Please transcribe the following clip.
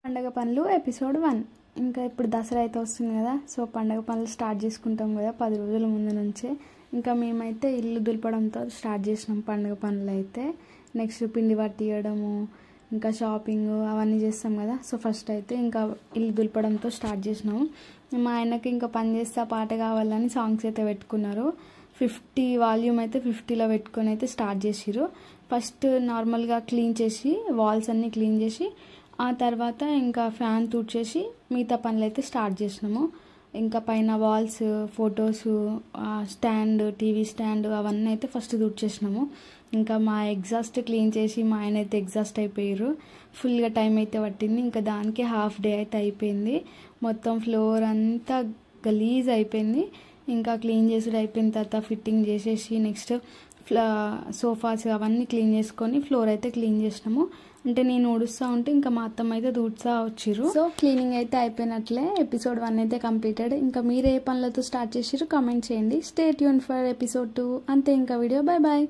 పండగ పనులు ఎపిసోడ్ 1 ఇంకా ఇప్పుడు దసరా అయితే వస్తుంది కదా. సో పండగ పనులు స్టార్ట్ చేసుకుంటాం కదా 10 రోజుల ముందు నుంచే. ఇంకా మేమైతే ఇల్లు దులపడంతో స్టార్ట్ చేసినాం పండగ పనులు అయితే. నెక్స్ట్ పిండి పట్టియడము, ఇంకా షాపింగ్ అవన్నీ చేస్తాం కదా. సో ఫస్ట్ అయితే ఇంకా ఇల్లు దులపడంతో స్టార్ట్ చేసినాము. మా ఆయనకి ఇంకా పని చేస్తే పాట కావాలని సాంగ్స్ అయితే పెట్టుకున్నారు. 50 వాల్యూమ్ అయితే 50లో పెట్టుకొని అయితే స్టార్ట్ చేసిర్రు. ఫస్ట్ నార్మల్గా క్లీన్ చేసి వాల్స్ అన్నీ క్లీన్ చేసి ఆ తర్వాత ఇంకా ఫ్యాన్ తుడిచేసి మిగతా పనులు అయితే స్టార్ట్ చేసినాము. ఇంకా పైన walls, photos, stand, TV stand అవన్నీ అయితే ఫస్ట్ తుడిచేసినాము. ఇంకా మా ఎగ్జాస్ట్ క్లీన్ చేసి మా ఆయన అయితే ఎగ్జాస్ట్ అయిపోయారు. ఫుల్గా టైం అయితే పట్టింది. ఇంకా దానికి హాఫ్ డే అయితే అయిపోయింది. మొత్తం ఫ్లోర్ అంతా గలీజ్ అయిపోయింది. ఇంకా క్లీన్ చేసుడు అయిపోయిన తర్వాత ఫిట్టింగ్ చేసేసి నెక్స్ట్ సోఫాస్ అవన్నీ క్లీన్ చేసుకొని ఫ్లోర్ అయితే క్లీన్ చేసినాము. అంటే నేను ఊడుస్తూ ఉంటే ఇంకా మా అత్తమ్మ అయితే దూడ్చా వచ్చిర్రు. సో క్లీనింగ్ అయితే అయిపోయినట్లే. ఎపిసోడ్ 1 అయితే కంప్లీటెడ్. ఇంకా మీరు ఏ పనులతో స్టార్ట్ చేసిర్రు కామెంట్ చేయండి. Stay tune for episode 2. అంతే ఇంకా వీడియో. Bye bye.